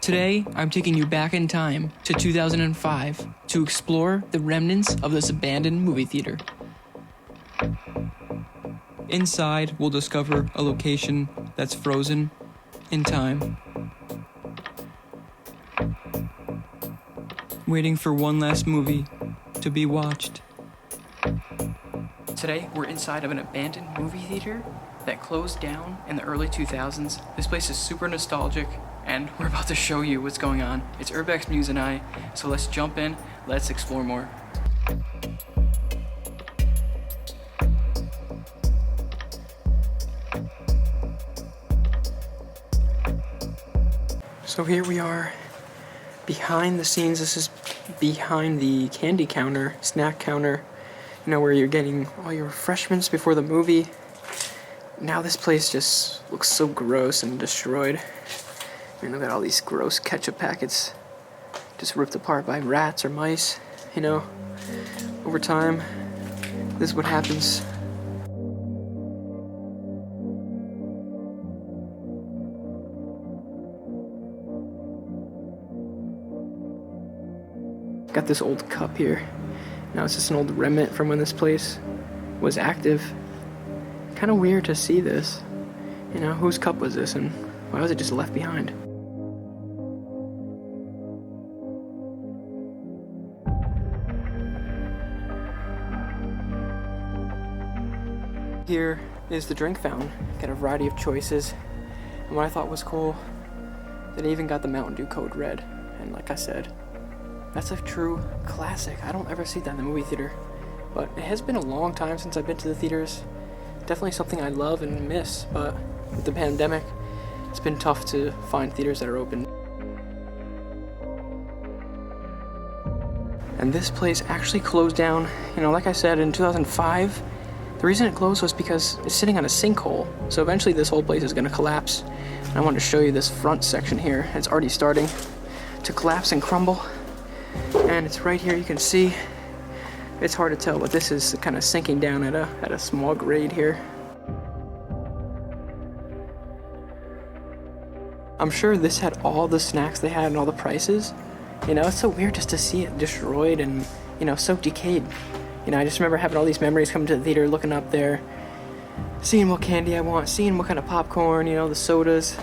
Today, I'm taking you back in time to 2005 to explore the remnants of this abandoned movie theater. Inside, we'll discover a location that's frozen in time, waiting for one last movie to be watched. Today, we're inside of an abandoned movie theater that closed down in the early 2000s. This place is super nostalgic, and we're about to show you what's going on. It's Urbex, Muse, and I, so let's jump in, let's explore more. So here we are, behind the scenes. This is behind the candy counter, snack counter, you know, where you're getting all your refreshments before the movie. Now this place just looks so gross and destroyed. I mean, look at all these gross ketchup packets just ripped apart by rats or mice, you know. Over time, this is what happens. Got this old cup here. Now it's just an old remnant from when this place was active. Kind of weird to see this. You know, whose cup was this and why was it just left behind? Here is the drink fountain. Got a variety of choices. And what I thought was cool, they even got the Mountain Dew Code Red. And like I said, that's a true classic. I don't ever see that in the movie theater. But it has been a long time since I've been to the theaters. Definitely something I love and miss, but with the pandemic, it's been tough to find theaters that are open. And this place actually closed down, you know, like I said, in 2005. The reason it closed was because it's sitting on a sinkhole. So eventually this whole place is gonna collapse. And I wanted to show you this front section here. It's already starting to collapse and crumble. And it's right here, you can see. It's hard to tell, but this is kind of sinking down at a small grade here. I'm sure this had all the snacks they had and all the prices. You know, it's so weird just to see it destroyed and, you know, so decayed. You know, I just remember having all these memories coming to the theater, looking up there, seeing what candy I want, seeing what kind of popcorn, you know, the sodas.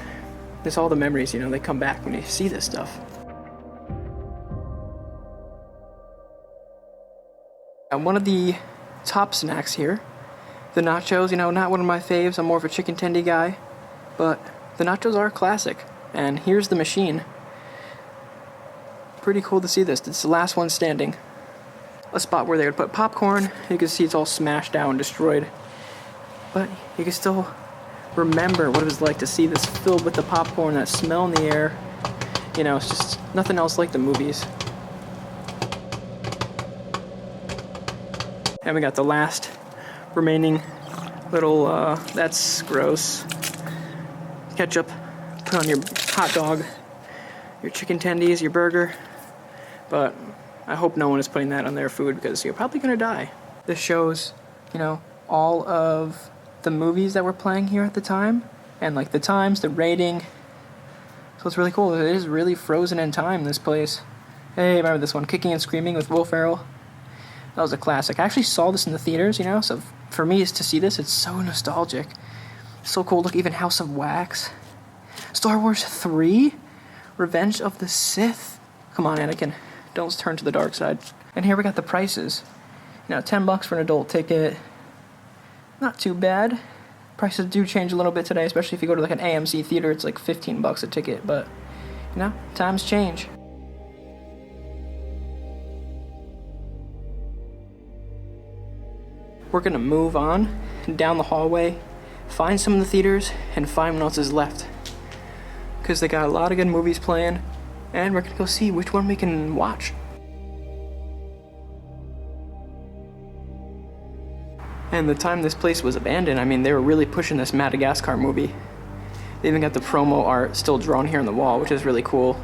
There's all the memories, you know, they come back when you see this stuff. And one of the top snacks here, the nachos, you know, not one of my faves. I'm more of a chicken tendy guy, but the nachos are a classic. And here's the machine. Pretty cool to see this. It's the last one standing. A spot where they would put popcorn. You can see it's all smashed out and destroyed. But you can still remember what it was like to see this filled with the popcorn, that smell in the air. You know, it's just nothing else like the movies. And we got the last remaining little, that's gross, ketchup. Put on your hot dog, your chicken tendies, your burger. But I hope no one is putting that on their food because you're probably gonna die. This shows, you know, all of the movies that were playing here at the time. And like the times, the rating. So it's really cool. It is really frozen in time, this place. Hey, remember this one, Kicking and Screaming with Will Ferrell? That was a classic. I actually saw this in the theaters, you know, so for me to see this, it's so nostalgic. So cool. Look, even House of Wax. Star Wars 3? Revenge of the Sith? Come on, Anakin. Don't turn to the dark side. And here we got the prices. You know, $10 for an adult ticket. Not too bad. Prices do change a little bit today, especially if you go to like an AMC theater, it's like $15 a ticket, but, you know, times change. We're gonna move on down the hallway, find some of the theaters, and find what else is left. Because they got a lot of good movies playing, and we're gonna go see which one we can watch. And the time this place was abandoned, I mean, they were really pushing this Madagascar movie. They even got the promo art still drawn here on the wall, which is really cool.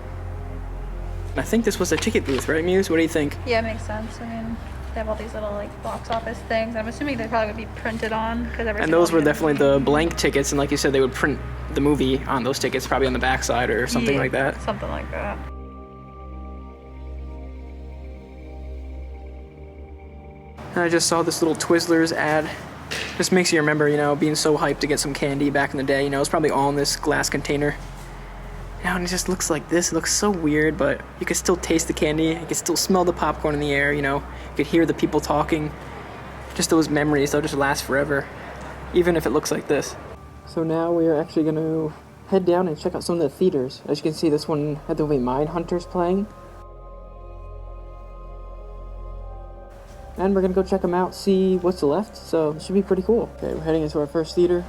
I think this was a ticket booth, right, Muse? What do you think? Yeah, it makes sense. I mean, They have all these little like box office things. I'm assuming they probably would be printed on because And those were definitely the blank tickets, and like you said, they would print the movie on those tickets, probably on the backside or something like that. Something like that. And I just saw this little Twizzlers ad. Just makes you remember, you know, being so hyped to get some candy back in the day. You know, it's probably all in this glass container. You know, and it just looks like this. It looks so weird, but you can still taste the candy. You can still smell the popcorn in the air, you know. You could hear the people talking. Just those memories, they'll just last forever, even if it looks like this. So now we are actually going to head down and check out some of the theaters. As you can see, this one had the movie Mindhunters playing. And we're going to go check them out, see what's left, so it should be pretty cool. Okay, we're heading into our first theater.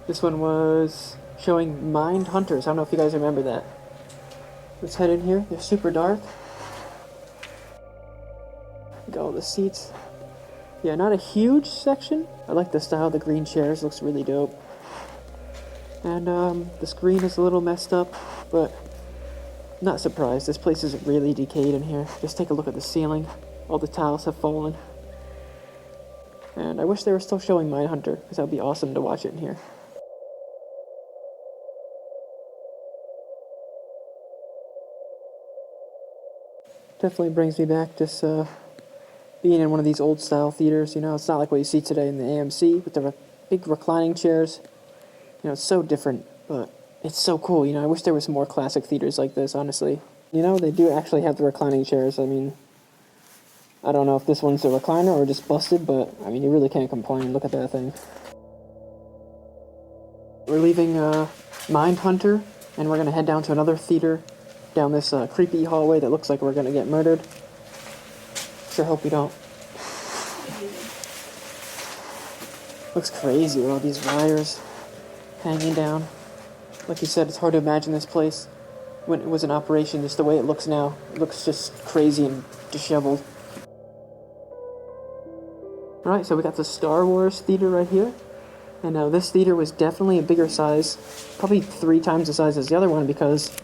This one was showing Mindhunters. I don't know if you guys remember that. Let's head in here. They're super dark. Got all the seats. Yeah, not a huge section. I like the style of the green chairs. Looks really dope. And the screen is a little messed up, but not surprised. This place is really decayed in here. Just take a look at the ceiling. All the tiles have fallen. And I wish they were still showing Mindhunter, because that would be awesome to watch it in here. Definitely brings me back just being in one of these old style theaters. You know, it's not like what you see today in the AMC with the big reclining chairs. You know, it's so different, but it's so cool. You know, I wish there was more classic theaters like this, honestly. You know, they do actually have the reclining chairs. I mean, I don't know if this one's a recliner or just busted, but I mean, you really can't complain. Look at that thing. We're leaving Mindhunter, and we're going to head down to another theater down this creepy hallway that looks like we're going to get murdered. Sure hope we don't. Looks crazy with all these wires hanging down. Like you said, it's hard to imagine this place when it was in operation, just the way it looks now. It looks just crazy and disheveled. Alright, so we got the Star Wars theater right here. And this theater was definitely a bigger size, probably 3 times the size as the other one, because,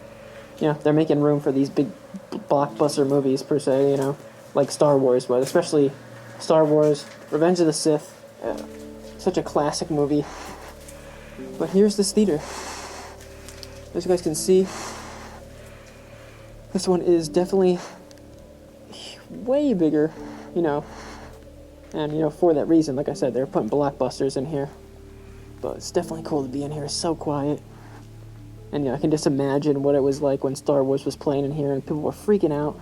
you know, they're making room for these big blockbuster movies, per se, you know, like Star Wars, but especially Star Wars, Revenge of the Sith. Such a classic movie. But here's this theater. As you guys can see, this one is definitely way bigger, you know. And, you know, for that reason, like I said, they're putting blockbusters in here. But it's definitely cool to be in here. It's so quiet. And, you know, I can just imagine what it was like when Star Wars was playing in here and people were freaking out.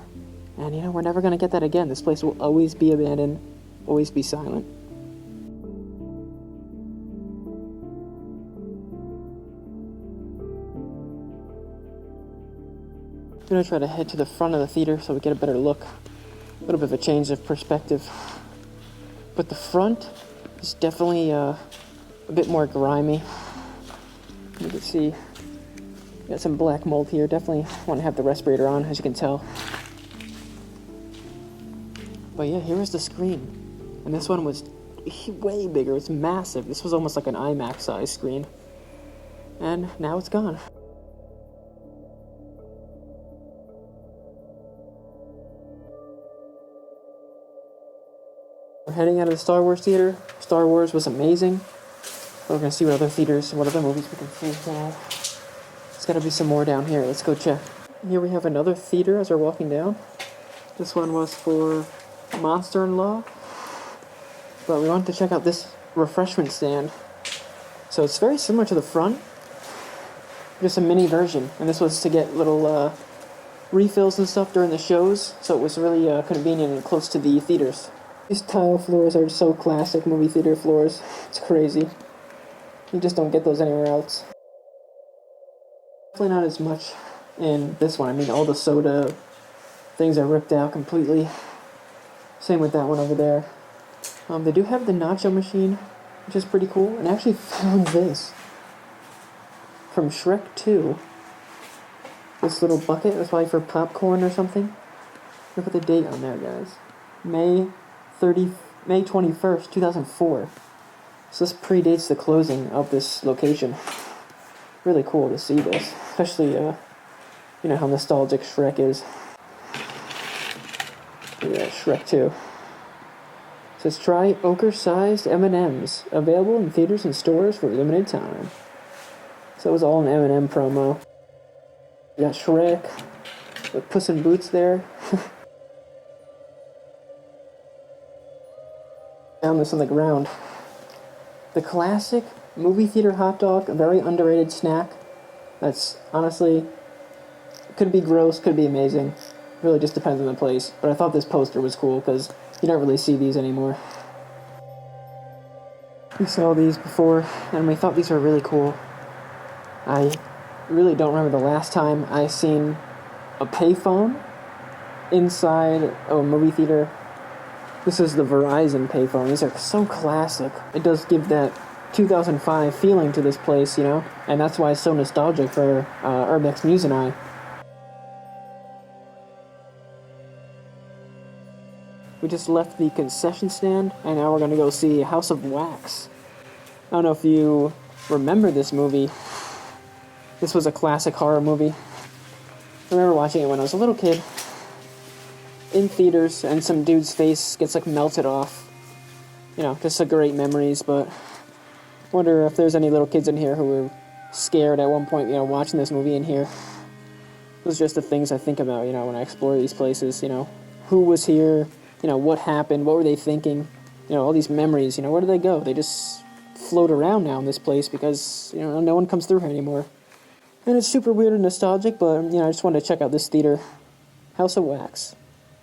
And, you know, we're never going to get that again. This place will always be abandoned, always be silent. I'm going to try to head to the front of the theater so we get a better look. A little bit of a change of perspective. But the front is definitely a bit more grimy. You can see, got some black mold here. Definitely want to have the respirator on, as you can tell. But yeah, here is the screen. And this one was way bigger. It's massive. This was almost like an IMAX size screen. And now it's gone. We're heading out of the Star Wars theater. Star Wars was amazing. We're going to see what other theaters, what other movies we can see. There's got to be some more down here. Let's go check. Here we have another theater as we're walking down. This one was for Monster in Law. But we wanted to check out this refreshment stand. So it's very similar to the front. Just a mini version. And this was to get little refills and stuff during the shows. So it was really convenient and close to the theaters. These tile floors are so classic movie theater floors. It's crazy. You just don't get those anywhere else. Definitely not as much in this one. I mean, all the soda things are ripped out completely. Same with that one over there. They do have the nacho machine, which is pretty cool. And I actually found this from Shrek 2. This little bucket. That's probably for popcorn or something. Look at the date on there, guys. May 21st, 2004. So this predates the closing of this location. Really cool to see this. Especially, you know how nostalgic Shrek is. Yeah, Shrek 2. says try ochre-sized M&Ms, available in theaters and stores for a limited time. So it was all an M&M promo. You got Shrek with Puss in Boots there. Found this on the ground. The classic movie theater hot dog, a very underrated snack. That's honestly, could be gross, could be amazing. Really just depends on the place. But I thought this poster was cool because you don't really see these anymore. We saw these before and we thought these were really cool. I really don't remember the last time I seen a payphone inside a movie theater. This is the Verizon payphone. These are so classic. It does give that 2005 feeling to this place, you know? And that's why it's so nostalgic for Urbex Muse and I. We just left the concession stand, and now we're gonna go see House of Wax. I don't know if you remember this movie. This was a classic horror movie. I remember watching it when I was a little kid. In theaters, and some dude's face gets like melted off. You know, just a great memories, but I wonder if there's any little kids in here who were scared at one point, you know, watching this movie in here. Those are just the things I think about, you know, when I explore these places, you know. Who was here, you know, what happened, what were they thinking, you know, all these memories, you know, where do they go? They just float around now in this place because, you know, no one comes through here anymore. And it's super weird and nostalgic, but, you know, I just wanted to check out this theater, House of Wax.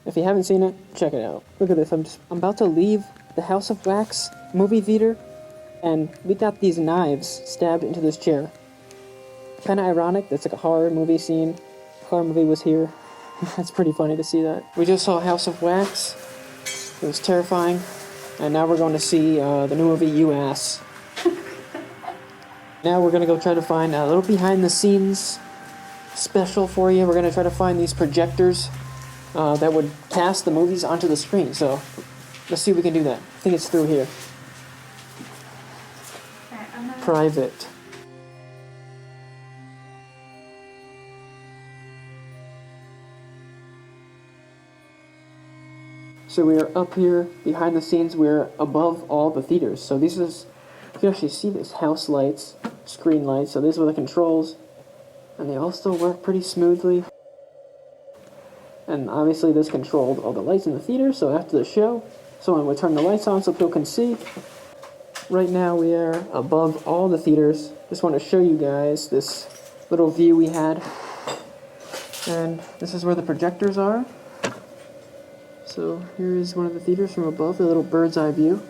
If you haven't seen it, check it out. Look at this, I'm about to leave the House of Wax movie theater, and we got these knives stabbed into this chair. Kind of ironic, that's like a horror movie scene. Horror movie was here. That's pretty funny to see that. We just saw House of Wax. It was terrifying. And now we're going to see the new movie, You Ass. Now we're going to go try to find a little behind the scenes special for you. We're going to try to find these projectors that would cast the movies onto the screen. So let's see if we can do that. I think it's through here. Private. So we are up here behind the scenes. We're above all the theaters. So this is, you can actually see this, house lights, screen lights. So these are the controls, and they all still work pretty smoothly. And obviously this controlled all the lights in the theater, so after the show, someone would turn the lights on so people can see. Right now we are above all the theaters. Just want to show you guys this little view we had. And this is where the projectors are. So here is one of the theaters from above, the little bird's eye view.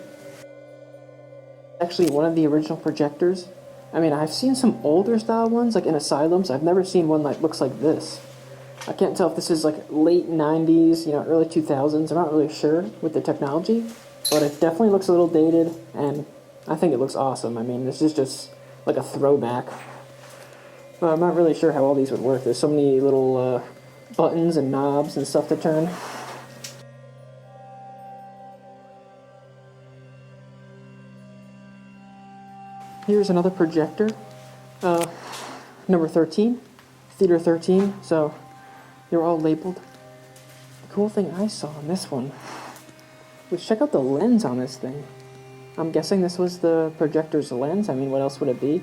Actually one of the original projectors. I mean, I've seen some older style ones, like in asylums. I've never seen one that looks like this. I can't tell if this is like late 90s, you know, early 2000s. I'm not really sure with the technology, but it definitely looks a little dated, and I think it looks awesome. I mean, this is just like a throwback. But I'm not really sure how all these would work. There's so many little buttons and knobs and stuff to turn. Here's another projector, number 13, Theater 13, so they're all labeled. The cool thing I saw on this one was check out the lens on this thing. I'm guessing this was the projector's lens. I mean, what else would it be?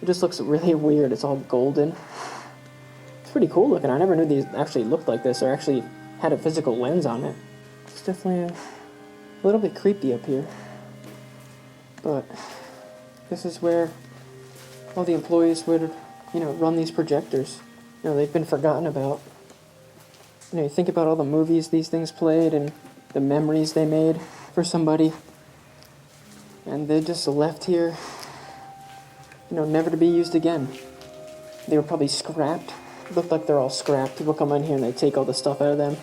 It just looks really weird. It's all golden. It's pretty cool looking. I never knew these actually looked like this or actually had a physical lens on it. It's definitely a little bit creepy up here. But this is where all the employees would, you know, run these projectors. You know, they've been forgotten about. You know, you think about all the movies these things played and the memories they made for somebody. And they just left here, you know, never to be used again. They were probably scrapped. It looked like they're all scrapped. People come in here and they take all the stuff out of them.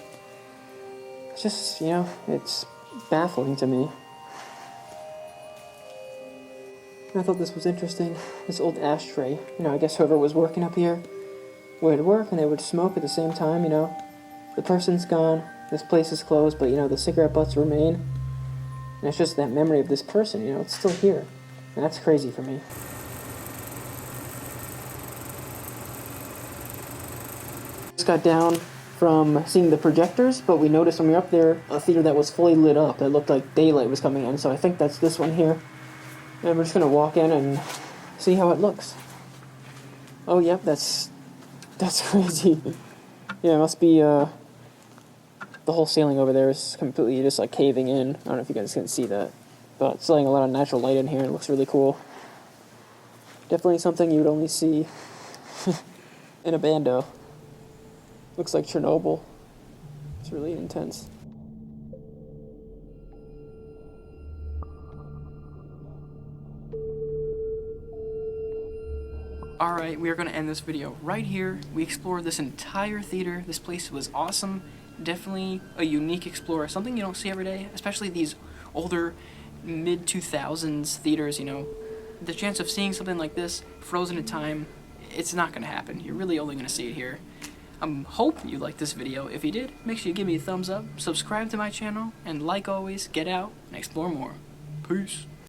It's just, you know, it's baffling to me. I thought this was interesting. This old ashtray. You know, I guess whoever was working up here would work and they would smoke at the same time, you know. The person's gone, this place is closed, but, you know, the cigarette butts remain. And it's just that memory of this person, you know, it's still here. And that's crazy for me. Just got down from seeing the projectors, but we noticed when we were up there a theater that was fully lit up. It looked like daylight was coming in, so I think that's this one here. And we're just gonna walk in and see how it looks. Oh, yep, that's crazy. Yeah, it must be, the whole ceiling over there is completely just, like, caving in. I don't know if you guys can see that. But it's letting a lot of natural light in here, and it looks really cool. Definitely something you would only see in a bando. Looks like Chernobyl. It's really intense. Alright, we are going to end this video right here. We explored this entire theater. This place was awesome. Definitely a unique explorer. Something you don't see every day, especially these older mid-2000s theaters, you know. The chance of seeing something like this, frozen in time, it's not going to happen. You're really only going to see it here. I hope you liked this video. If you did, make sure you give me a thumbs up, subscribe to my channel, and like always, get out and explore more. Peace.